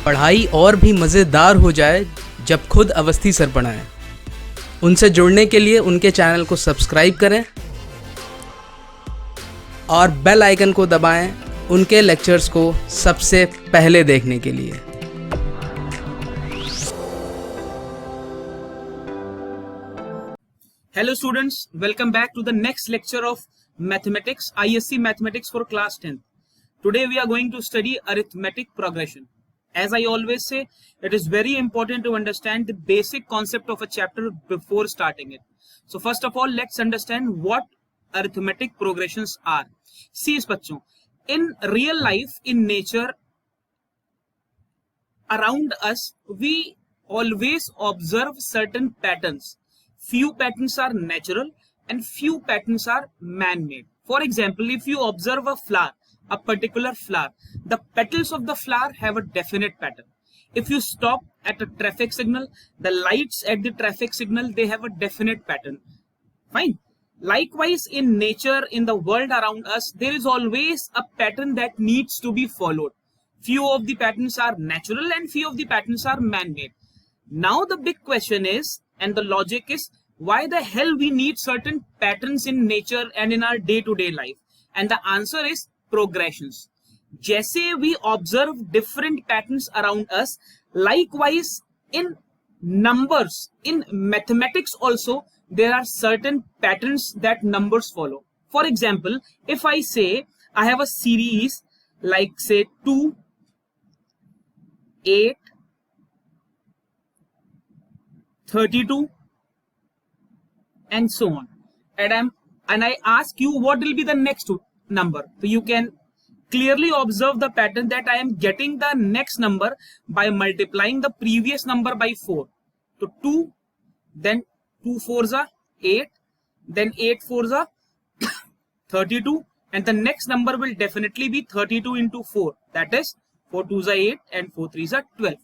पढ़ाई और भी मज़ेदार हो जाए जब खुद अवस्थी सर पढ़ाएं। उनसे जुड़ने के लिए उनके चैनल को सब्सक्राइब करें और बेल आइकन को दबाएं उनके लेक्चर्स को सबसे पहले देखने के लिए। Hello students, welcome back to the next lecture of Mathematics, ISC Mathematics for class 10th. Today we are going to study arithmetic progression. As I always say, it is very important to understand the basic concept of a chapter before starting it. So first of all, let's understand what arithmetic progressions are. See बच्चों, in real life, in nature, around us, we always observe certain patterns. Few patterns are natural and few patterns are man-made. For example, if you observe a flower, a particular flower, the petals of the flower have a definite pattern. If you stop at a traffic signal, the lights at the traffic signal, they have a definite pattern. Fine. Likewise, in nature, in the world around us, there is always a pattern that needs to be followed. Few of the patterns are natural and few of the patterns are man-made. Now the big question is, and the logic is, why the hell we need certain patterns in nature and in our day-to-day life? And the answer is progressions. जैसे we observe different patterns around us, likewise in numbers, in mathematics also, there are certain patterns that numbers follow. For example, if I say I have a series like say 2, 8, 32 and so on, and I ask you what will be the next number, so you can clearly observe the pattern that I am getting the next number by multiplying the previous number by 4. So 2, then 2 4s are 8, then 8 4s are 32, and the next number will definitely be 32 into 4, that is 4 2s are 8 and 4 3s are 12.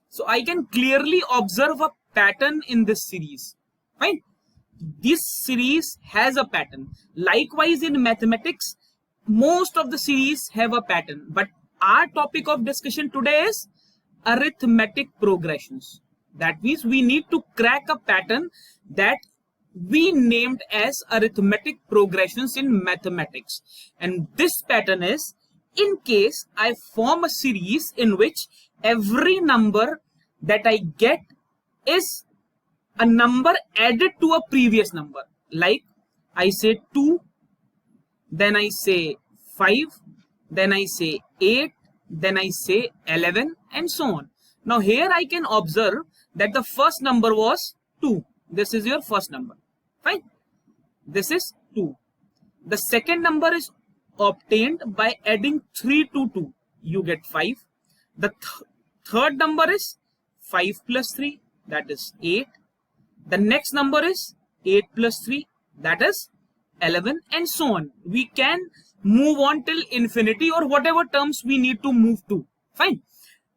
So I can clearly observe a pattern in this series. Fine. This series has a pattern. Likewise, in mathematics, most of the series have a pattern. But our topic of discussion today is arithmetic progressions. That means we need to crack a pattern that we named as arithmetic progressions in mathematics. And this pattern is, in case I form a series in which every number that I get is a number added to a previous number. Like I say 2, then I say 5, then I say 8, then I say 11 and so on. Now here I can observe that the first number was 2. This is your first number. Fine. This is 2. The second number is obtained by adding 3 to 2. You get 5. The third number is 5 plus 3. That is 8. The next number is 8 plus 3, that is 11 and so on. We can move on till infinity or whatever terms we need to move to. Fine.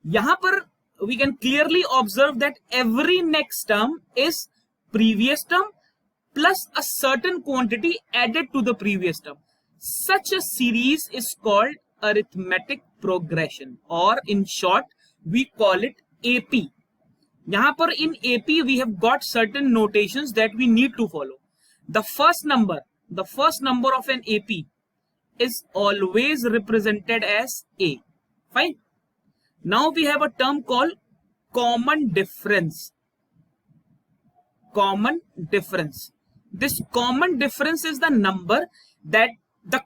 यहाँ पर we can clearly observe that every next term is previous term plus a certain quantity added to the previous term. Such a series is called arithmetic progression, or in short we call it AP. यहाँ पर in AP we have got certain notations that we need to follow. The first number of an AP is always represented as A. Fine. Now we have a term called common difference. Common difference. This common difference is the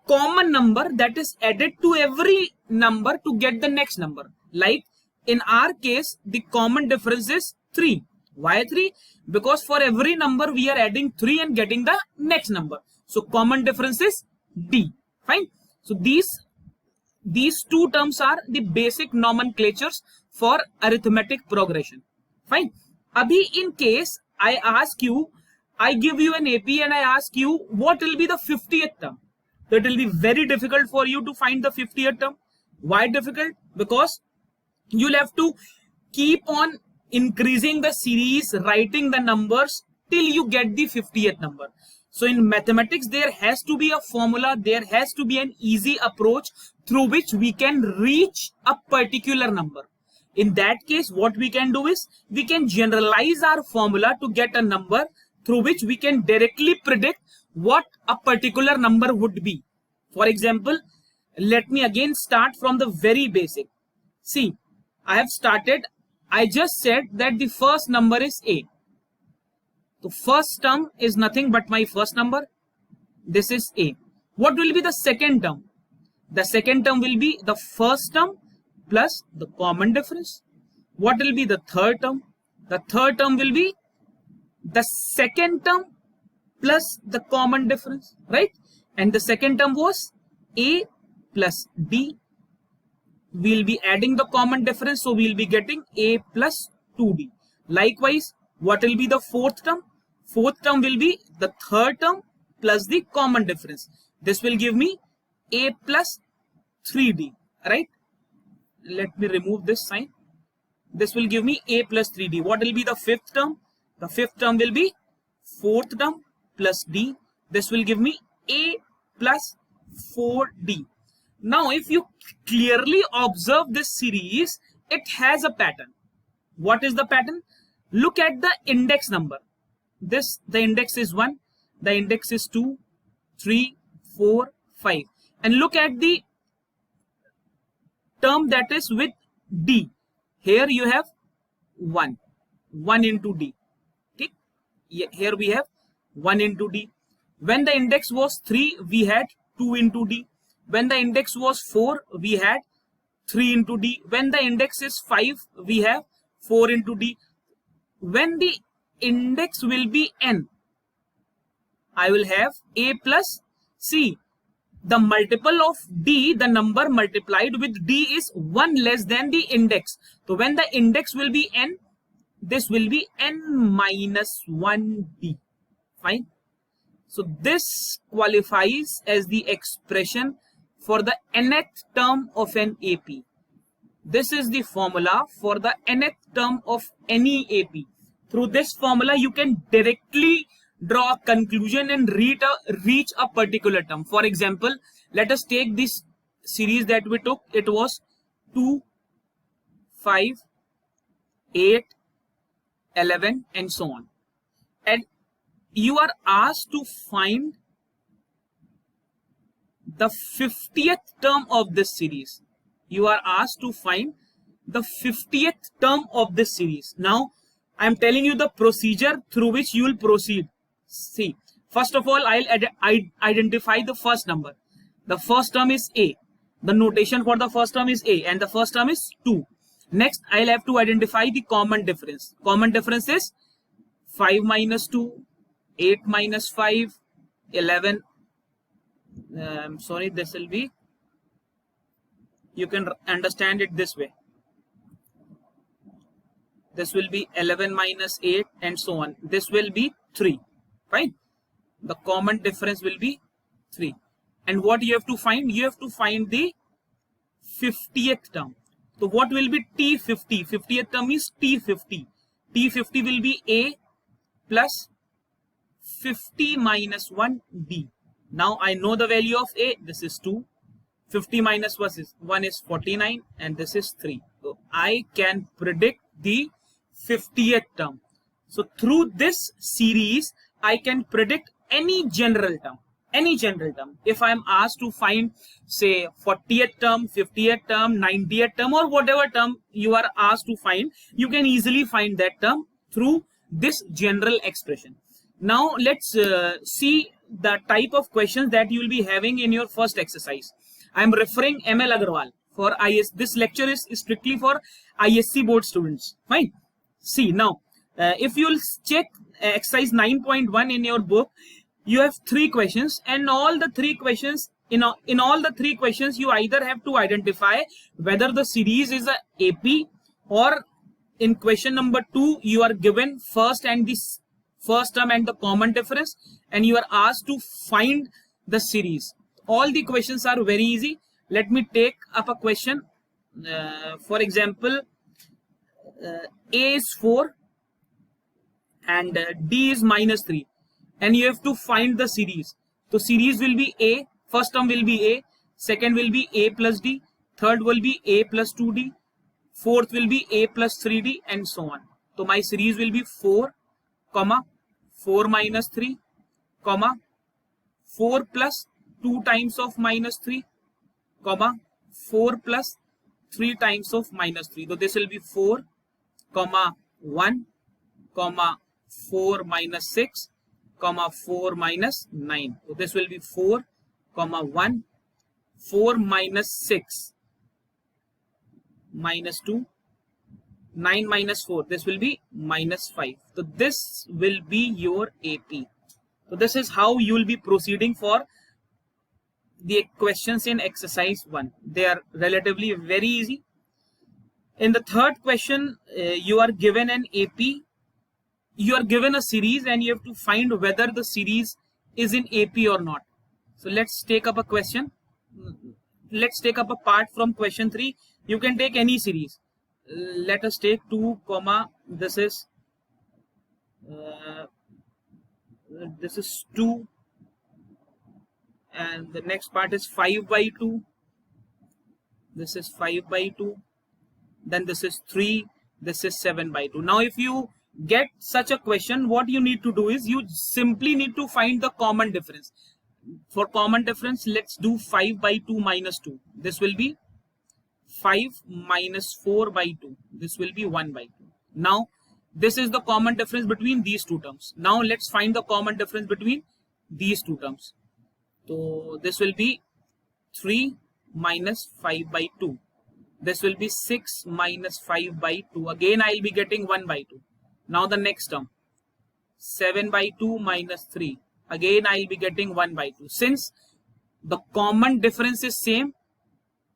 common number that is added to every number to get the next number. Like in our case, the common difference is 3. Why 3? Because for every number we are adding 3 and getting the next number. So common difference is D. Fine. So these two terms are the basic nomenclatures for arithmetic progression. Fine. Abhi in case I ask you, I give you an AP and I ask you what will be the 50th term. So it will be very difficult for you to find the 50th term. Why difficult? Because you'll have to keep on increasing the series, writing the numbers till you get the 50th number. So in mathematics, there has to be a formula, there has to be an easy approach through which we can reach a particular number. In that case, what we can do is we can generalize our formula to get a number through which we can directly predict what a particular number would be. For example, let me again start from the very basic. See, I just said that the first number is A. The first term is nothing but my first number. This is A. What will be the second term? The second term will be the first term plus the common difference. What will be the third term? The third term will be the second term plus the common difference, right? And the second term was A plus D. We'll be adding the common difference, so we'll be getting A plus 2D. Likewise, what will be the fourth term? Fourth term will be the third term plus the common difference. This will give me A plus 3D, right? Let me remove this sign. This will give me A plus 3D. What will be the fifth term? The fifth term will be fourth term plus D. This will give me A plus 4D. Now, if you clearly observe this series, it has a pattern. What is the pattern? Look at the index number. The index is 1, the index is 2, 3, 4, 5. And look at the term that is with D. Here you have 1 into D. Okay? Here we have 1 into D. When the index was 3, we had 2 into D. When the index was 4, we had 3 into D. When the index is 5, we have 4 into D. When the index will be n, I will have A plus C. The multiple of D, the number multiplied with D is 1 less than the index. So when the index will be n, this will be n minus 1D. Fine. So this qualifies as the expression for the nth term of an AP. This is the formula for the nth term of any AP. Through this formula, you can directly draw a conclusion and reach a particular term. For example, let us take this series that we took. It was 2, 5, 8, 11 and so on. And you are asked to find the 50th term of this series. You are asked to find the 50th term of this series. Now, I am telling you the procedure through which you will proceed. See, first of all, I'll identify the first number. The first term is A. The notation for the first term is A, and the first term is 2. Next, I'll have to identify the common difference. Common difference is 5 minus 2, 8 minus 5, 11. Sorry, this will be, you can understand it this way. This will be 11 minus 8 and so on. This will be 3. Fine. The common difference will be 3. And what you have to find? You have to find the 50th term. So what will be T50? 50th term is T50. T50 will be A plus 50 minus 1D. Now I know the value of A. This is 2. 50 minus 1 is 49 and this is 3. So I can predict the 50th term. So through this series, I can predict any general term. Any general term. If I am asked to find, say, 40th term, 50th term, 90th term, or whatever term you are asked to find, you can easily find that term through this general expression. Now let's see the type of questions that you will be having in your first exercise. I am referring ML Agarwal for IS. This lecture is strictly for ISC board students. Fine. See now, if you will check exercise 9.1 in your book, you have 3 questions, and all the 3 questions, in all the 3 questions, you either have to identify whether the series is a AP, or in question number 2, you are given first and this first term and the common difference, and you are asked to find the series. All the questions are very easy. Let me take up a question. For example, A is 4 and D is minus 3. And you have to find the series. So series will be A, first term will be A, second will be A plus D, third will be A plus 2D, fourth will be a plus 3d, and so on. So my series will be 4, 4 minus 3, 4 plus 2 times of minus 3, 4 plus 3 times of minus 3. So this will be 4, 1, 4 minus 6, 4 minus 9. So this will be 4, 1, 4 minus 6, minus 2, 9 minus 4. This will be minus 5. So this will be your AP. So this is how you will be proceeding for the questions in exercise 1. They are relatively very easy. In the third question, you are given an AP. You are given a series and you have to find whether the series is in AP or not. So let's take up a question. Let's take up a part from question 3. You can take any series. Let us take 2, this is 2, and the next part is 5 by 2. This is 5 by 2. Then this is 3. This is 7 by 2. Now if you get such a question, what you need to do is you simply need to find the common difference. For common difference, let's do 5 by 2 minus 2. This will be 5 minus 4 by 2. This will be 1 by 2. Now this is the common difference between these two terms. Now let's find the common difference between these two terms. So this will be 3 minus 5 by 2. This will be 6 minus 5 by 2. Again I will be getting 1 by 2. Now the next term, 7 by 2 minus 3. Again I will be getting 1 by 2. Since the common difference is same,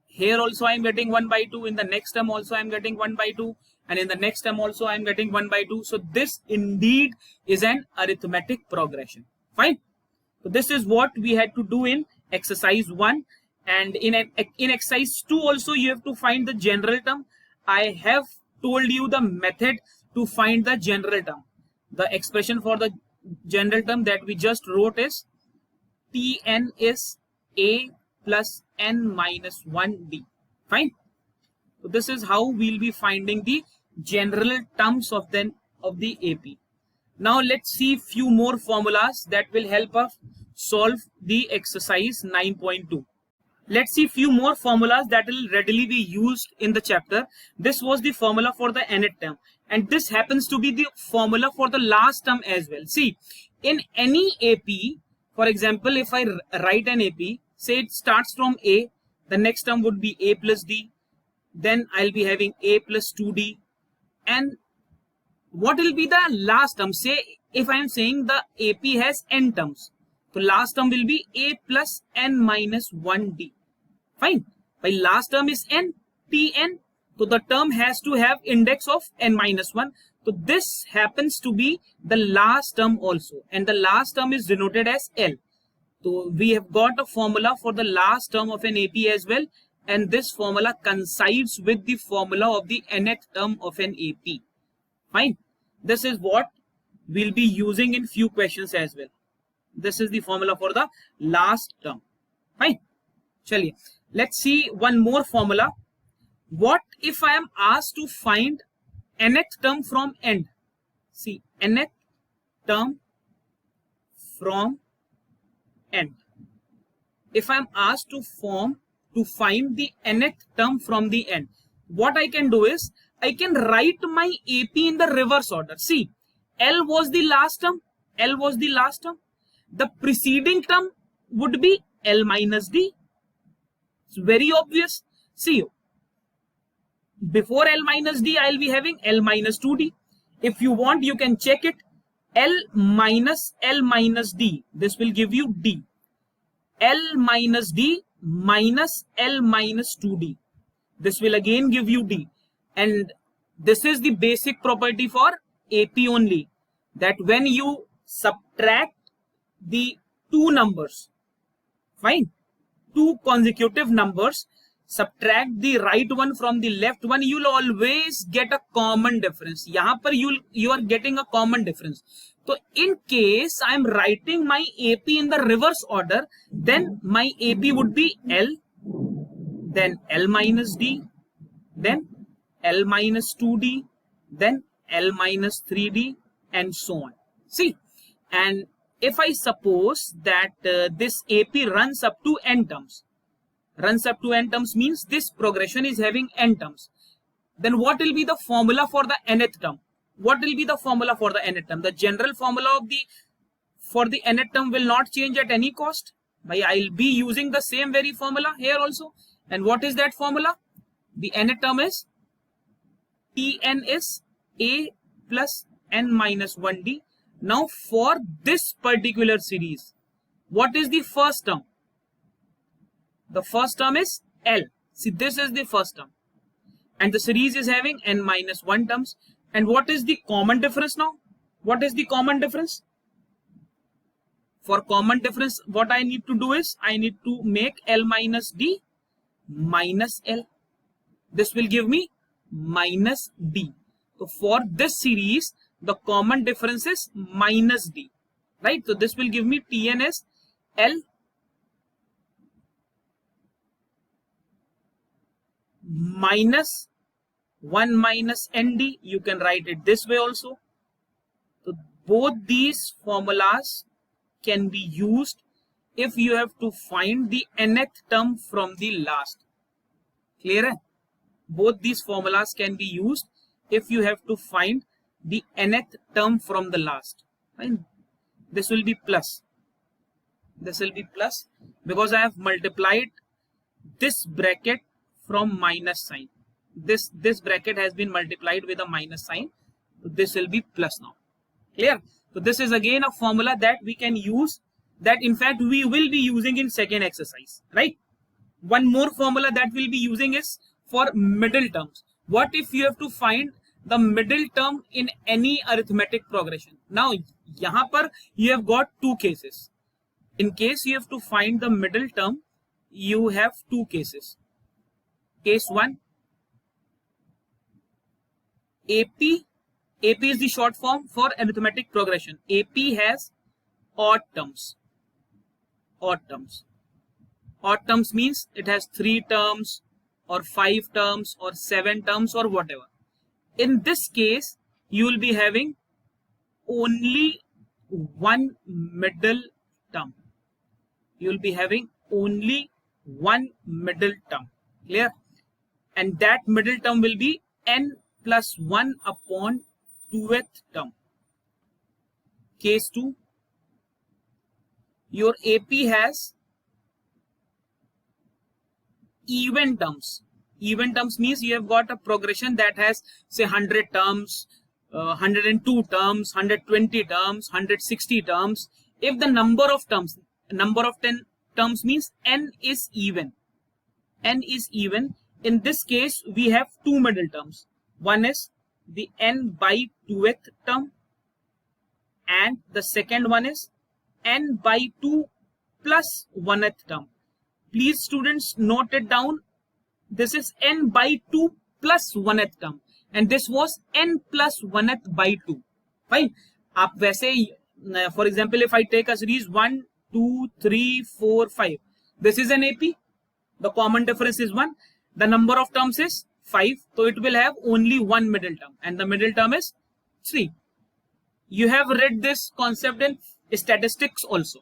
here also I am getting 1 by 2. In the next term also I am getting 1 by 2. And in the next term also I am getting 1 by 2. So this indeed is an arithmetic progression. Fine. So this is what we had to do in exercise 1. And in exercise 2 also you have to find the general term. I have told you the method to find the general term. The expression for the general term that we just wrote is Tn is A plus n minus 1d. Fine. So this is how we'll be finding the general terms of the AP. Now let's see few more formulas that will help us solve the exercise 9.2. Let's see few more formulas that will readily be used in the chapter. This was the formula for the nth term, and this happens to be the formula for the last term as well. See, in any AP, for example, if I write an AP, say it starts from A, the next term would be A plus D, then I'll be having A plus 2D, and what will be the last term? Say if I am saying the AP has n terms, so last term will be A plus n minus 1D. Fine. My last term is n, Tn, so the term has to have index of n minus 1. So this happens to be the last term also, and the last term is denoted as L. So we have got a formula for the last term of an AP as well, and this formula coincides with the formula of the nth term of an AP. Fine. This is what we'll be using in few questions as well. This is the formula for the last term. Fine. Chaliye. Let's see one more formula. What if I am asked to find nth term from end? See, nth term from end. If I am asked to find the nth term from the end, what I can do is I can write my AP in the reverse order. See, L was the last term. L was the last term. The preceding term would be L minus D. It's very obvious. See, before L minus D, I'll be having L minus 2D. If you want, you can check it. L minus D. This will give you D. L minus D minus L minus 2D. This will again give you D. And this is the basic property for AP only, that when you subtract the two numbers, fine, two consecutive numbers, subtract the right one from the left one, you'll always get a common difference. Yahan par you are getting a common difference. So in case I'm writing my AP in the reverse order, then my AP would be L, then L minus D, then L minus 2D, then L minus 3D, and so on. See, and if I suppose that this AP runs up to n terms, means this progression is having n terms, then what will be the formula for the nth term? What will be the formula for the nth term? The general formula of for the nth term will not change at any cost. I'll be using the same very formula here also. And what is that formula? The nth term is Tn is A plus n minus 1D. Now for this particular series, what is the first term? The first term is L. See, this is the first term. And the series is having n minus 1 terms. And what is the common difference now? What is the common difference? For common difference, what I need to do is, I need to make L minus D minus L. This will give me minus D. So for this series, the common difference is minus D, right? So this will give me Tn as L minus 1 minus ND. You can write it this way also. So both these formulas can be used if you have to find the nth term from the last. Clear? Both these formulas can be used if you have to find the nth term from the last. Right? This will be plus. This will be plus because I have multiplied this bracket from minus sign. This bracket has been multiplied with a minus sign. So this will be plus now. Clear? So this is again a formula that we can use, that in fact we will be using in second exercise, right? One more formula that we'll be using is for middle terms. What if you have to find the middle term in any arithmetic progression? Now, यहाँ पर you have got two cases. In case you have to find the middle term, you have two cases. Case 1, AP is the short form for arithmetic progression. AP has odd terms. Odd terms means it has 3 terms or 5 terms or 7 terms or whatever. In this case, you will be having only one middle term. You will be having only one middle term. Clear? And that middle term will be n plus 1 upon 2th term. Case 2, your AP has even terms. Even terms means you have got a progression that has say 100 terms, 102 terms, 120 terms, 160 terms. If the number of 10 terms means n is even. N is even. In this case, we have two middle terms. One is the n by 2th term, and the second one is n by 2 plus 1th term. Please students note it down. This is n by 2 plus 1th term, and this was n plus 1th by 2. Fine. आप वैसे, for example, if I take a series 1, 2, 3, 4, 5, this is an AP. The common difference is 1. The number of terms is 5, so it will have only one middle term, and the middle term is 3. You have read this concept in statistics also.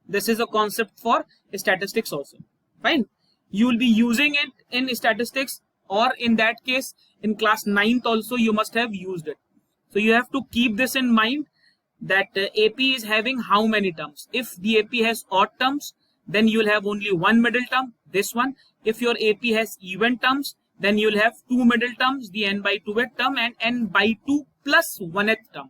This is a concept for statistics also. Fine. You will be using it in statistics, or in that case in class 9th also you must have used it. So you have to keep this in mind, that AP is having how many terms. If the AP has odd terms, then you will have only one middle term, this one. If your AP has even terms, then you will have two middle terms, the n by 2th term and n by 2 plus 1th term.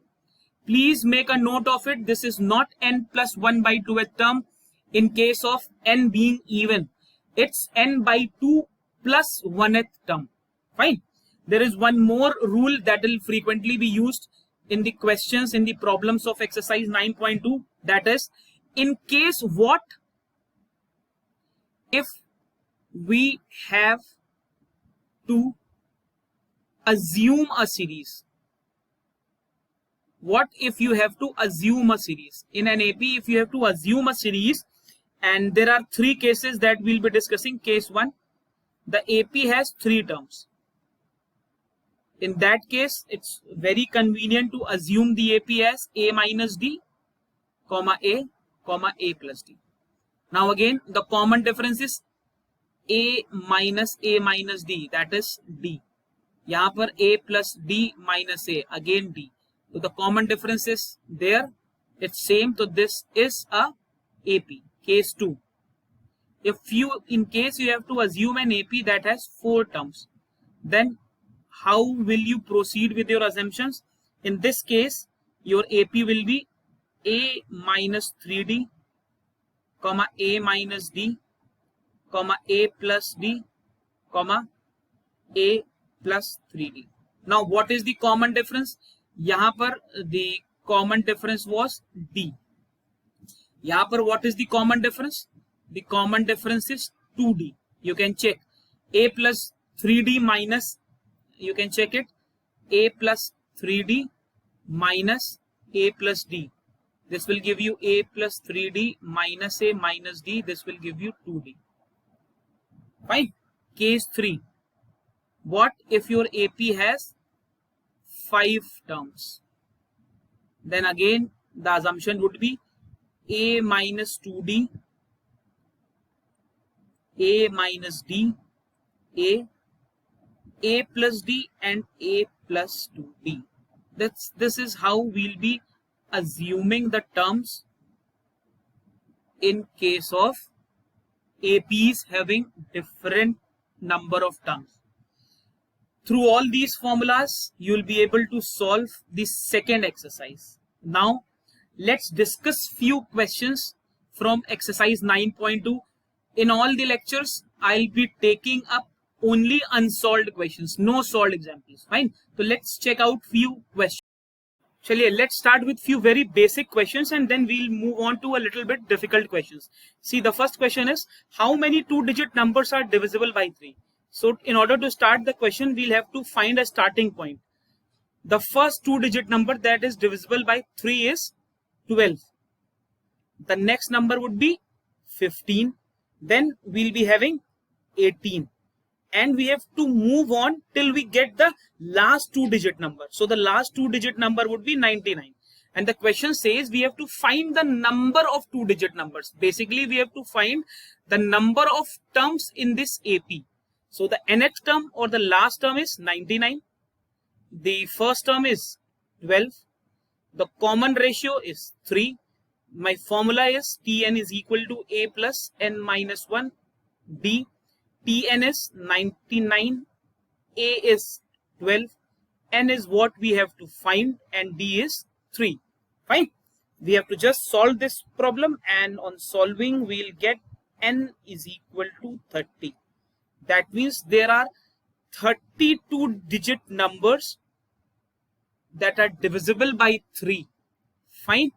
Please make a note of it. This is not n plus 1 by 2th term in case of n being even. It's n by 2 plus 1th term. Fine. There is one more rule that will frequently be used in the questions, in the problems of exercise 9.2. That is, in case what? If we have to assume a series. What if you have to assume a series? In an AP, if you have to assume a series, and there are three cases that we'll be discussing. Case 1, the AP has 3 terms. In that case, it's very convenient to assume the AP as A minus D, comma A plus D. Now again, the common difference is A minus D, that is D. यहाँ पर A plus D minus A, again D. So the common difference is there. It's same. So this is a AP. Case 2. In case you have to assume an AP that has 4 terms, then how will you proceed with your assumptions? In this case, your AP will be A minus 3D, comma A minus D, comma A plus D, comma A plus 3D. Now what is the common difference? यहाँ पर the common difference was D. यहाँ पर what is the common difference? The common difference is 2D. You can check. A plus 3D minus, you can check it. A plus 3D minus A plus D. This will give you A plus 3D minus A minus D. This will give you 2D. Fine. Case 3. What if your AP has 5 terms? Then again, the assumption would be A minus 2D, A minus D, A plus D, and A plus 2D. This is how we'll be assuming the terms in case of APs having different number of terms. Through all these formulas, you will be able to solve the second exercise. Now, let's discuss few questions from exercise 9.2. In all the lectures, I'll be taking up only unsolved questions, no solved examples. Fine. So let's check out few questions. Chaliye, let's start with few very basic questions and then we'll move on to a little bit difficult questions. See, the first question is, how many 2-digit numbers are divisible by 3? So in order to start the question, we'll have to find a starting point. The first 2-digit number that is divisible by 3 is 12. The next number would be 15. Then we'll be having 18. And we have to move on till we get the last 2-digit number. So the last 2-digit number would be 99. And the question says we have to find the number of 2-digit numbers. Basically, we have to find the number of terms in this AP. So the nth term or the last term is 99. The first term is 12. The common ratio is 3. My formula is Tn is equal to A plus n minus 1 D. Tn is 99. A is 12. N is what we have to find and D is 3. Fine. We have to just solve this problem and on solving we'll get n is equal to 30. That means there are 32-digit numbers that are divisible by 3. Fine.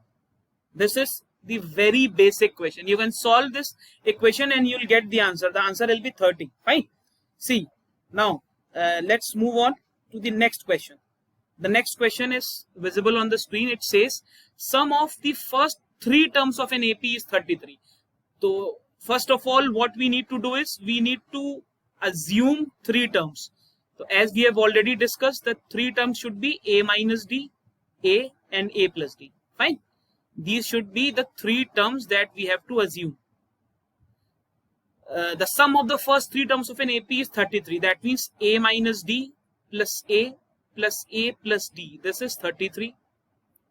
This is the very basic question. You can solve this equation and you'll get the answer. The answer will be 30. Fine. See, now let's move on to the next question. The next question is visible on the screen. It says sum of the first 3 terms of an AP is 33. So first of all, what we need to do is we need to assume 3 terms. So as we have already discussed, the 3 terms should be A minus D, A and A plus D. Fine. These should be the 3 terms that we have to assume. The sum of the first 3 terms of an AP is 33. That means A minus D plus A plus D. This is 33.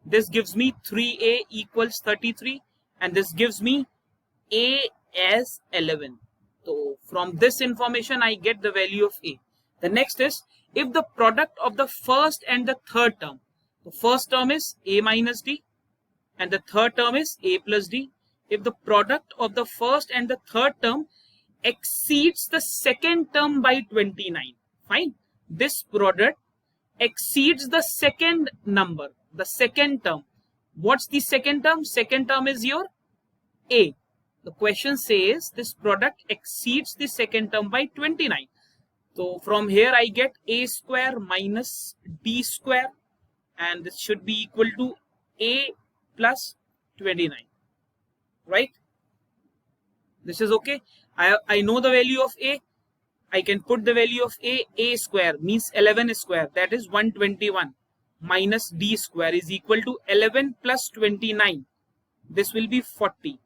This gives me 3A equals 33 and this gives me A as 11. So from this information, I get the value of A. The next is if the product of the first and the third term. The first term is A minus D and the third term is A plus D. If the product of the first and the third term exceeds the second term by 29. Fine. This product exceeds the second number, the second term. What's the second term? Second term is your A. The question says this product exceeds the second term by 29. So from here I get A square minus D square and this should be equal to A plus 29. Right? This is okay. I know the value of A. I can put the value of a square means 11 square, that is 121 minus d square is equal to 11 plus 29. This will be 40.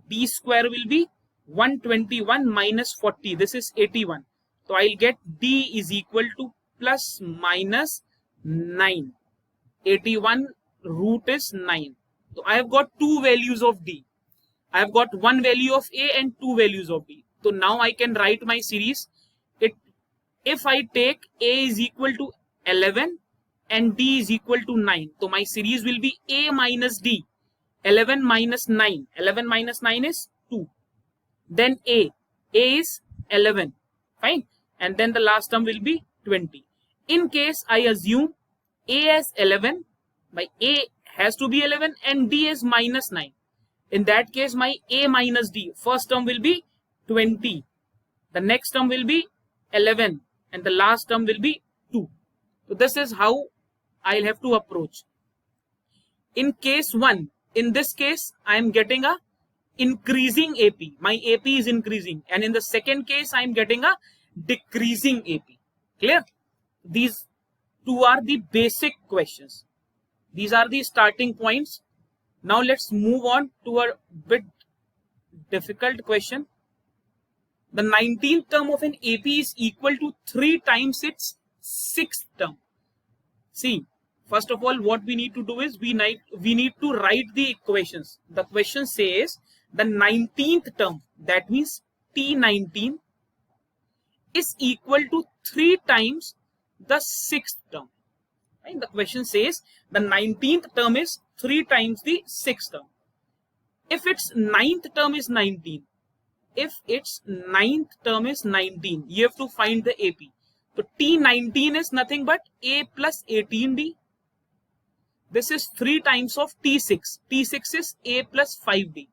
D square will be 121 minus 40. This is 81. So I'll get D is equal to plus minus 9. 81 root is 9. So I have got two values of D. I have got one value of A and two values of D. So now I can write my series. If I take A is equal to 11 and D is equal to 9. So my series will be A minus D. 11 minus 9. 11 minus 9 is 2. Then A. A is 11. Fine. And then the last term will be 20. In case I assume A as 11, my A has to be 11 and D is minus 9. In that case, my A minus D, first term will be 20. The next term will be 11. And the last term will be 2. So this is how I'll have to approach. In case 1, in this case, I am getting a increasing AP. My AP is increasing. And in the second case, I am getting a decreasing AP. Clear? These two are the basic questions. These are the starting points. Now let's move on to a bit difficult question. The 19th term of an AP is equal to 3 times its 6th term. See, first of all, what we need to do is we need to write the equations. The question says the 19th term, that means T19, is equal to 3 times the 6th term. Right? The question says the 19th term is 3 times the 6th term. If its 9th term is 19, you have to find the AP. So T19 is nothing but A plus 18D. This is 3 times of T6. T6 is A plus 5D.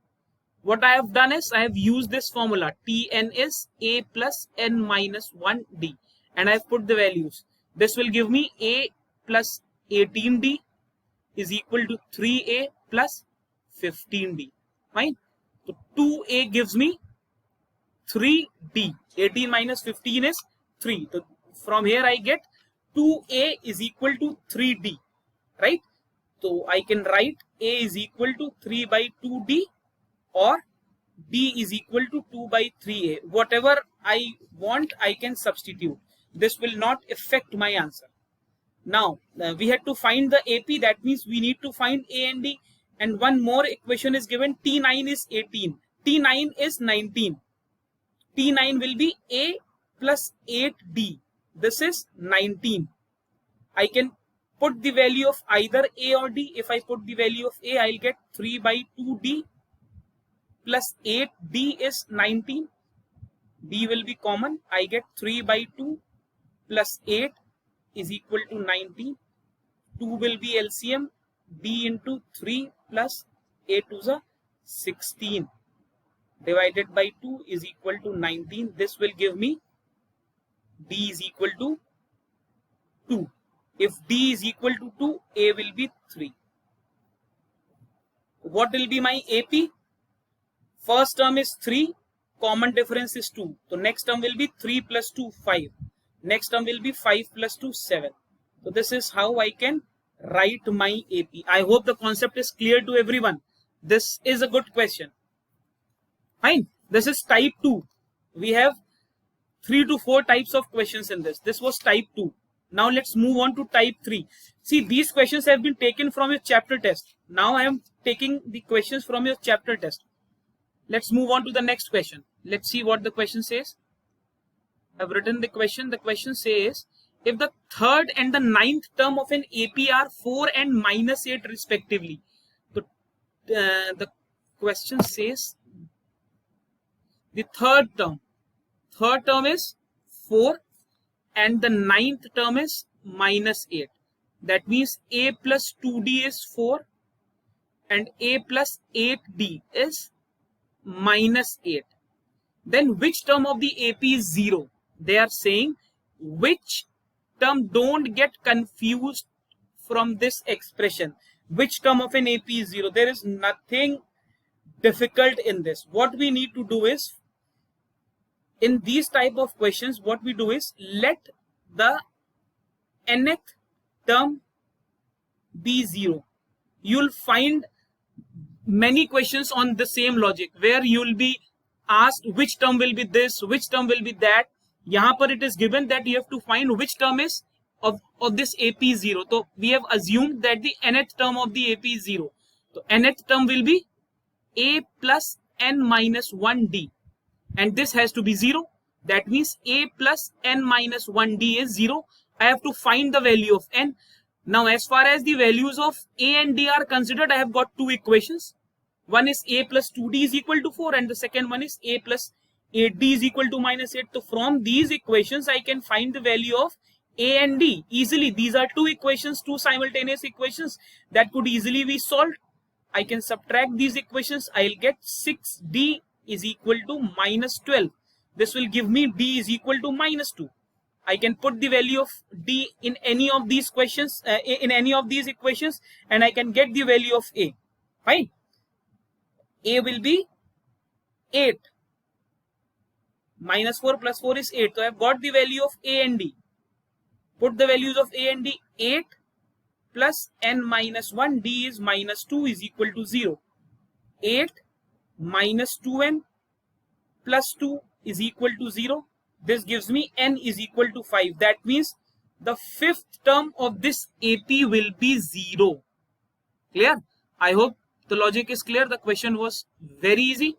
What I have done is I have used this formula. Tn is A plus n minus 1D. And I have put the values. This will give me A plus 18D is equal to 3A plus 15D. Fine. So 2A gives me 3D. 18 minus 15 is 3. So from here I get 2A is equal to 3D. Right? So I can write A is equal to 3 by 2D or D is equal to 2 by 3A. Whatever I want, I can substitute. This will not affect my answer. Now, we had to find the AP. That means we need to find A and D. And one more equation is given. T9 is 18. T9 is 19. T9 will be A plus 8D. This is 19. I can put the value of either A or D. If I put the value of A, I'll get 3 by 2D plus 8D is 19. D will be common. I get 3 by 2 plus 8 is equal to 19. 2 will be LCM. D into 3 plus 8 to the 16 divided by 2 is equal to 19. This will give me D is equal to 2. If D is equal to 2, A will be 3. What will be my AP? First term is 3. Common difference is 2. So next term will be 3 plus 2, 5. Next term will be 5 plus 2, 7. So this is how I can write my AP. I hope the concept is clear to everyone. This is a good question. Fine. This is type 2. We have 3 to 4 types of questions in this. This was type 2. Now let's move on to type 3. See, these questions have been taken from your chapter test. Now I am taking the questions from your chapter test. Let's move on to the next question. Let's see what the question says. I've written the question. The question says, if the third and the ninth term of an AP are 4 and minus 8 respectively. So, the question says the third term is 4 and the ninth term is minus 8. That means A plus 2D is 4 and A plus 8D is minus 8. Then which term of the AP is 0? They are saying which term, don't get confused from this expression. Which term of an AP is 0? There is nothing difficult in this. What we need to do is in these type of questions, what we do is let the nth term be 0. You'll find many questions on the same logic where you'll be asked which term will be this, which term will be that. Yahan par it is given that you have to find which term is of this AP 0. So we have assumed that the nth term of the AP is 0. So nth term will be a plus n minus 1d, and this has to be 0. That means a plus n minus 1d is 0. I have to find the value of n. Now as far as the values of a and d are considered, I have got two equations. One is a plus 2d is equal to 4, and the second one is a plus 8d is equal to minus 8. So from these equations, I can find the value of a and d easily. These are two equations, two simultaneous equations that could easily be solved. I can subtract these equations. I'll get 6d is equal to minus 12. This will give me d is equal to minus 2. I can put the value of d in any of these questions, in any of these equations, and I can get the value of a. Fine. A will be 8. Minus 4 plus 4 is 8. So I have got the value of a and d. Put the values of a and d. 8 plus n minus 1 d is minus 2 is equal to 0. 8 minus 2n plus 2 is equal to 0. This gives me n is equal to 5. That means the fifth term of this AP will be 0. Clear? I hope the logic is clear. The question was very easy.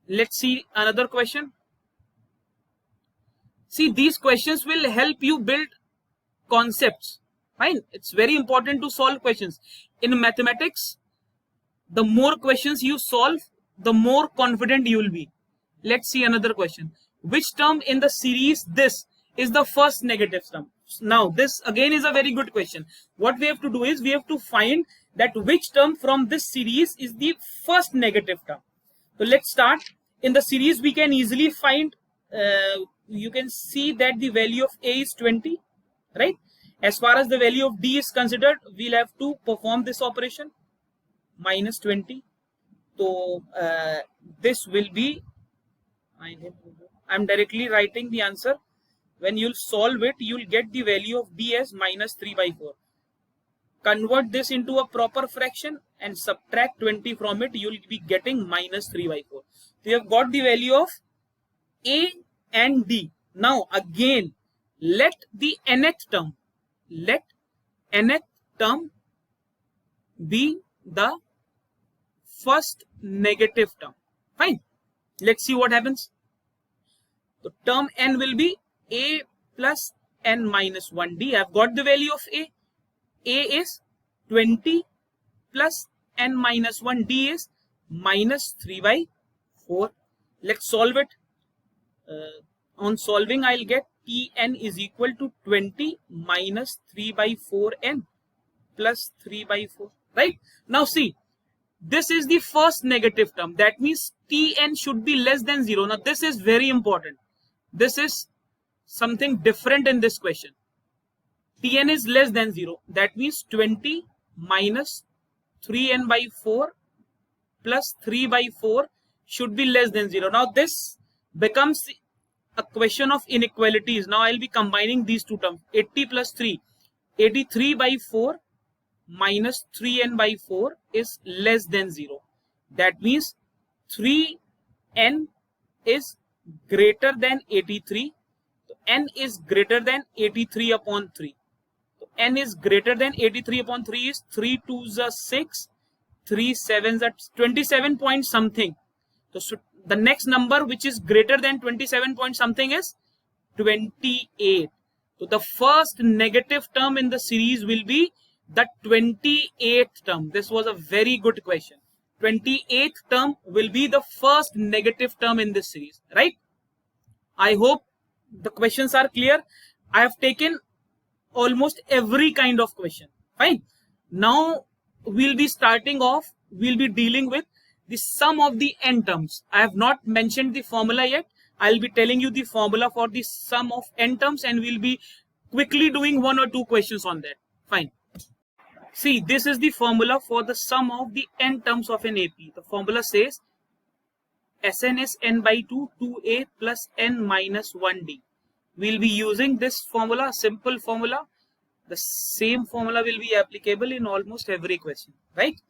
Let's see another question. See, these questions will help you build concepts. Fine. It's very important to solve questions. In mathematics, the more questions you solve, the more confident you will be. Let's see another question. Which term in the series this is the first negative term? Now, this again is a very good question. What we have to do is we have to find that which term from this series is the first negative term. So let's start. In the series, we can easily find, you can see that the value of a is 20, right? As far as the value of d is considered, we'll have to perform this operation, minus 20. So this will be, I'm directly writing the answer. When you'll solve it, you'll get the value of d as minus 3 by 4. Convert this into a proper fraction and subtract 20 from it, you'll be getting minus 3 by 4. So you have got the value of a and d. Now again, let the nth term, be the first negative term. Fine. Let's see what happens. So term n will be a plus n minus 1d. I've got the value of a. A is 20 plus n minus 1d is minus 3 by 4. Let's solve it. On solving, I'll get Tn is equal to 20 minus 3 by 4n plus 3 by 4. Right? Now see, this is the first negative term. That means Tn should be less than 0. Now this is very important. This is something different in this question. Tn is less than 0. That means 20 minus 3n by 4 plus 3 by 4 should be less than 0. Now this becomes a question of inequalities. Now I'll be combining these two terms. 80 plus 3. 83 by 4 minus 3n by 4 is less than 0. That means 3n is greater than 83. So n is greater than 83 upon 3. So n is greater than 83 upon 3 is 3 2s are 6, 3 7s are 27 point something. So the next number which is greater than 27 point something is 28. So the first negative term in the series will be the 28th term. This was a very good question. 28th term will be the first negative term in this series, right? I hope the questions are clear. I have taken almost every kind of question. Fine. Now we'll be starting off, we'll be dealing with the sum of the n terms. I have not mentioned the formula yet. I'll be telling you the formula for the sum of n terms and we'll be quickly doing 1 or 2 questions on that. Fine. See, this is the formula for the sum of the n terms of an AP. The formula says Sn is n by 2, 2a plus n minus 1d. We'll be using this formula, simple formula. The same formula will be applicable in almost every question, right?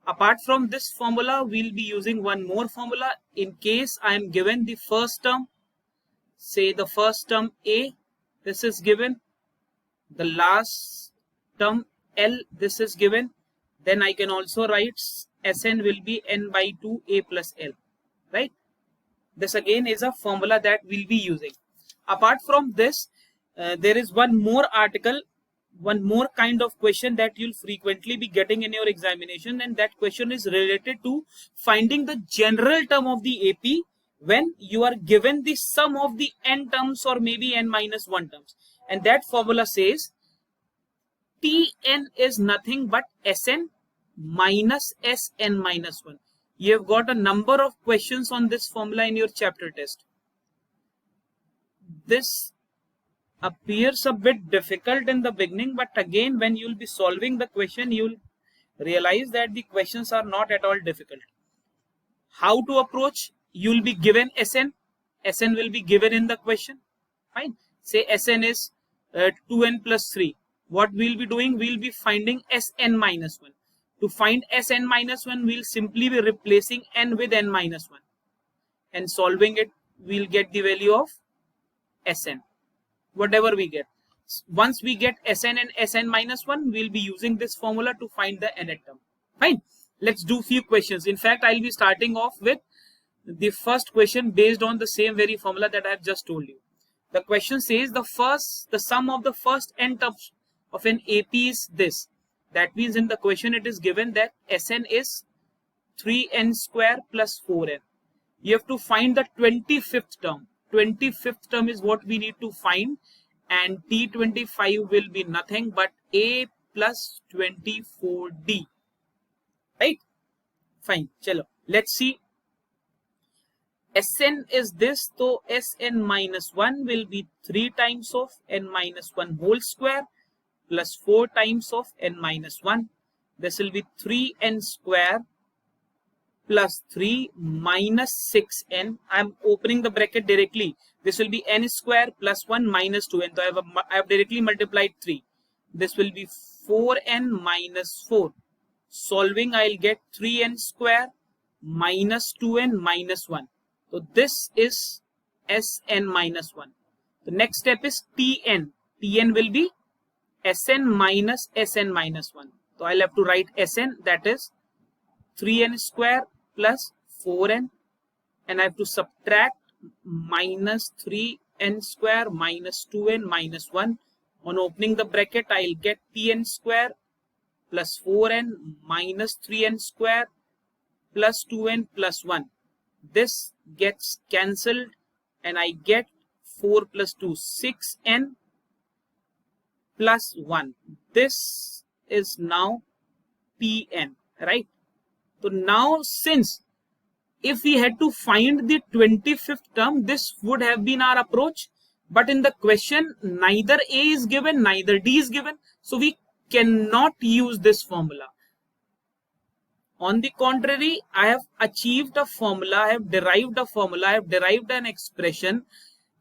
Apart from this formula, we'll be using one more formula in case I am given the first term. Say the first term a, this is given. The last term L, this is given. Then I can also write Sn will be n by 2 a plus L, right? This again is a formula that we'll be using. Apart from this, there is one more article, one more kind of question that you'll frequently be getting in your examination, and that question is related to finding the general term of the AP when you are given the sum of the n terms or maybe n minus 1 terms. And that formula says Tn is nothing but Sn minus Sn minus 1. You have got a number of questions on this formula in your chapter test. This appears a bit difficult in the beginning, but again when you will be solving the question, you will realize that the questions are not at all difficult. How to approach? You will be given Sn. Sn will be given in the question. Fine. Say Sn is 2n plus 3. What we will be doing? We will be finding Sn minus 1. To find Sn minus 1, we will simply be replacing n with n minus 1. And solving it, we will get the value of Sn. Whatever we get. Once we get Sn and Sn minus 1, we will be using this formula to find the nth term. Fine. Let's do few questions. In fact, I will be starting off with the first question based on the same very formula that I have just told you. The question says the sum of the first n terms of an AP is this. That means in the question it is given that Sn is 3n square plus 4n. You have to find the 25th term. 25th term is what we need to find, and T25 will be nothing but a plus 24d. Right? Fine. Chalo. Let's see. Sn is this, so Sn minus 1 will be 3 times of n minus 1 whole square plus 4 times of n minus 1. This will be 3n square plus 3 minus 6n. I am opening the bracket directly. This will be n square plus 1 minus 2n. So I have directly multiplied 3. This will be 4n minus 4. Solving, I will get 3n square minus 2n minus 1. So this is Sn minus 1. The next step is Tn. Tn will be Sn minus Sn minus 1. So I'll have to write Sn, that is 3n square plus 4n, and I have to subtract minus 3n square minus 2n minus 1. On opening the bracket, I'll get Tn square plus 4n minus 3n square plus 2n plus 1. This gets cancelled and I get 4 plus 2, 6n plus 1. This is now Pn, right? So now, since if we had to find the 25th term, this would have been our approach. But in the question, neither A is given, neither D is given. So we cannot use this formula. On the contrary, I have achieved a formula, I have derived a formula, I have derived an expression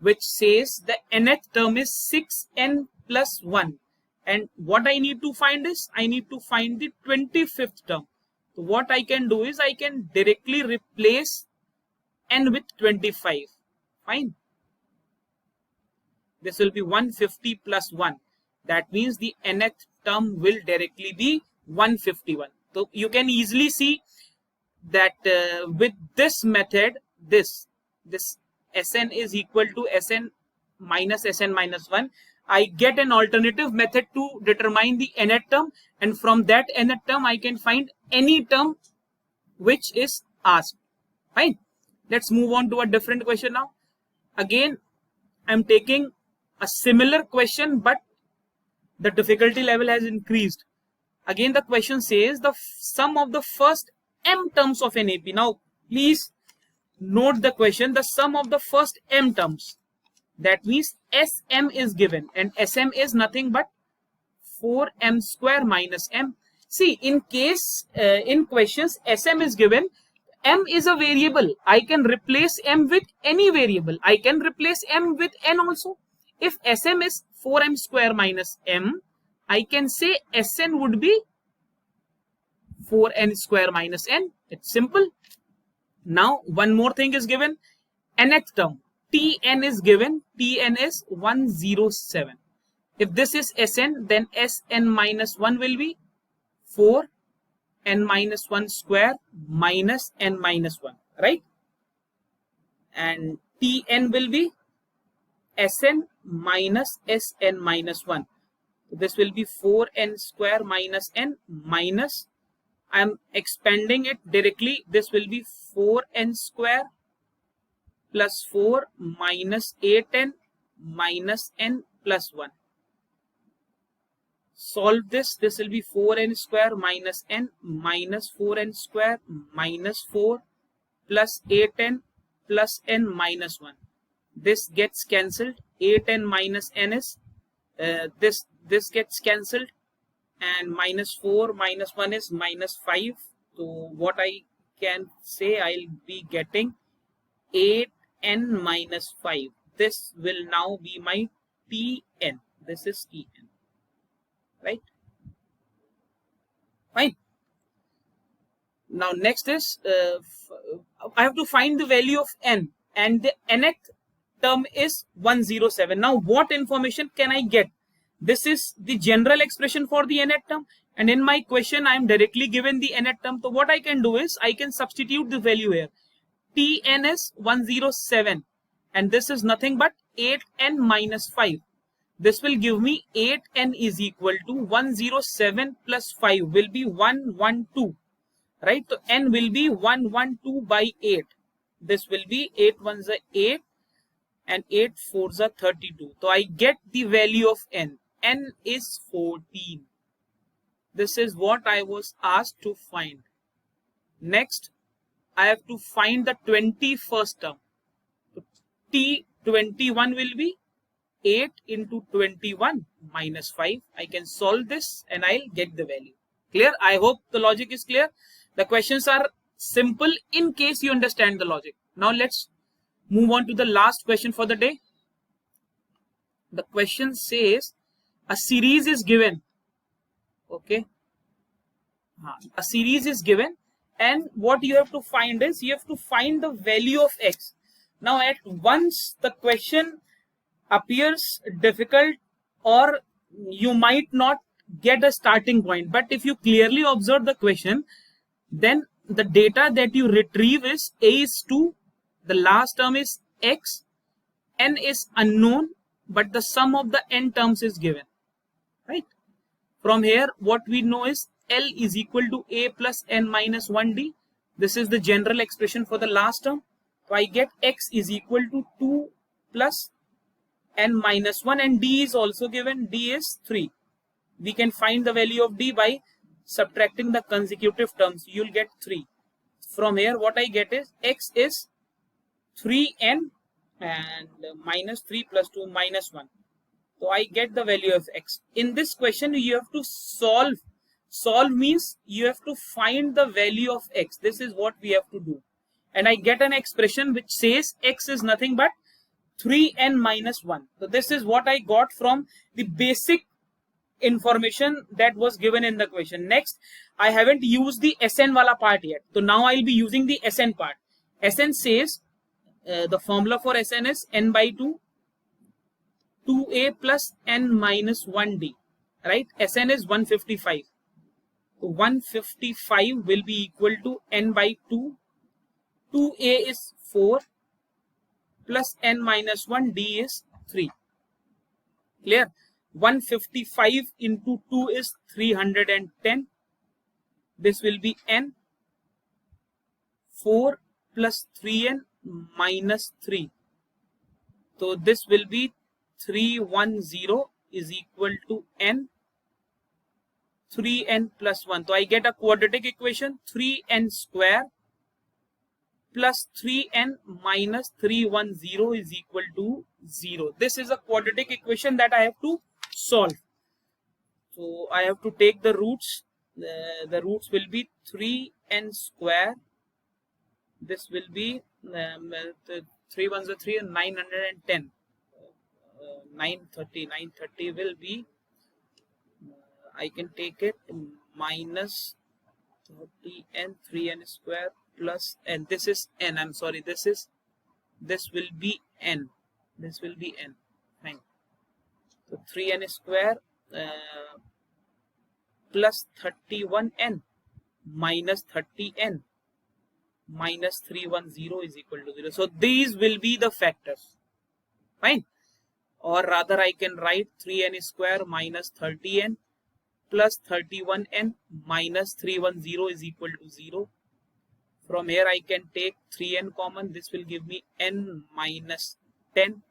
which says the nth term is 6n plus 1. And what I need to find is, I need to find the 25th term. So what I can do is, I can directly replace n with 25. Fine. This will be 150 plus 1. That means the nth term will directly be 151. So you can easily see that with this method, this Sn is equal to Sn minus 1. I get an alternative method to determine the nth term, and from that nth term I can find any term which is asked. Fine. Let's move on to a different question now. Again, I'm taking a similar question, but the difficulty level has increased. Again, the question says the sum of the first m terms of an AP. Now, please note the question, the sum of the first m terms. That means Sm is given, and Sm is nothing but 4m square minus m. See, in case, in questions, Sm is given, M is a variable. I can replace M with any variable. I can replace M with N also. If Sm is 4m square minus M, I can say Sn would be 4n square minus N. It's simple. Now, one more thing is given. Nth term. Tn is given. Tn is 107. If this is Sn, then Sn minus 1 will be 4 n minus 1 square minus n minus 1, right? And Tn will be Sn minus Sn minus 1. So this will be 4n square minus n minus, I am expanding it directly, this will be 4n square plus 4 minus 8n minus n plus 1. Solve this. This will be 4n square minus n minus 4n square minus 4 plus 8n plus n minus 1. This gets cancelled. 8n minus n is this gets cancelled, and minus 4 minus 1 is minus 5. So what I can say, I'll be getting 8n minus 5. This will now be my Tn. This is Tn. Right? Fine. Now next is I have to find the value of n, and the nth term is 107. Now what information can I get? This is the general expression for the nth term, and in my question I am directly given the nth term. So what I can do is I can substitute the value here. Tn is 107, and this is nothing but 8n minus 5. This will give me 8n is equal to 107 plus 5 will be 112, right? So n will be 112 by 8. This will be 8 ones are 8 and 8 fours are 32. So I get the value of n. N is 14. This is what I was asked to find. Next, I have to find the 21st term. So T21 will be 8 into 21 minus 5. I can solve this and I'll get the value. Clear? I hope the logic is clear. The questions are simple in case you understand the logic. Now let's move on to the last question for the day. The question says a series is given. Okay. A series is given, and what you have to find is you have to find the value of x. Now at once the question appears difficult, or you might not get a starting point, but if you clearly observe the question, then the data that you retrieve is a is 2, the last term is x, n is unknown, but the sum of the n terms is given, right? From here what we know is L is equal to a plus n minus 1d. This is the general expression for the last term. So I get x is equal to 2 plus n minus 1, and d is also given. D is 3. We can find the value of d by subtracting the consecutive terms. You'll get 3. From here what I get is x is 3n and minus 3 plus 2 minus 1. So I get the value of x. In this question you have to solve. Solve means you have to find the value of x. This is what we have to do. And I get an expression which says x is nothing but 3n minus 1. So this is what I got from the basic information that was given in the question. Next, I haven't used the Sn wala part yet. So now I'll be using the Sn part. Sn says the formula for Sn is n by 2, 2a plus n minus 1d. Right? Sn is 155. So 155 will be equal to n by 2. 2a is 4 plus n minus 1, d is 3. Clear? 155 into 2 is 310. This will be n. 4 plus 3n minus 3. So this will be 310 is equal to n. 3n plus 1. So I get a quadratic equation, 3n square plus 3n minus 310 is equal to 0. This is a quadratic equation that I have to solve. So I have to take the roots. The roots will be 3n square this will be 3 ones are 3 and 910. 930 will be, I can take it minus 30n 3n square plus n. This is n. I'm sorry. This will be n. This will be n. Fine. So 3n square plus 31n minus 30n minus 310 is equal to 0. So these will be the factors. Fine. Or rather, I can write 3n square minus 30n plus 31n minus 310 is equal to 0. From here, I can take 3n common. This will give me n minus 10. And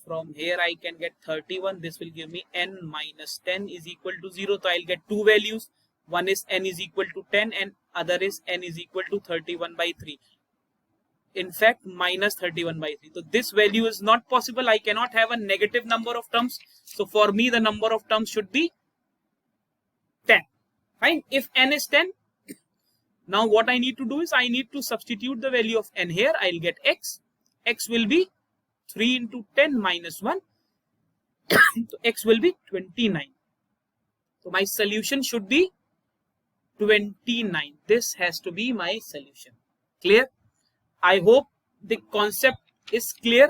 from here, I can get 31. This will give me n minus 10 is equal to 0. So I'll get two values. One is n is equal to 10 and other is n is equal to 31 by 3. In fact, minus 31 by 3. So this value is not possible. I cannot have a negative number of terms. So for me, the number of terms should be 10. Fine. If n is 10, now what I need to do is I need to substitute the value of n here. I'll get x. X will be 3 into 10 minus 1. So x will be 29. So my solution should be 29. This has to be my solution. Clear? I hope the concept is clear.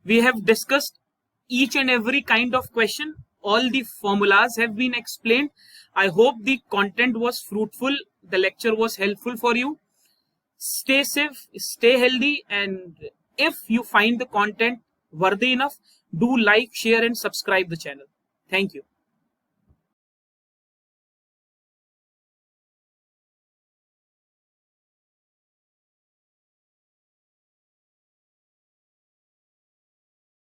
We have discussed each and every kind of question. All the formulas have been explained. I hope the content was fruitful. The lecture was helpful for you. Stay safe, stay healthy, and if you find the content worthy enough, do like, share and subscribe the channel. Thank you.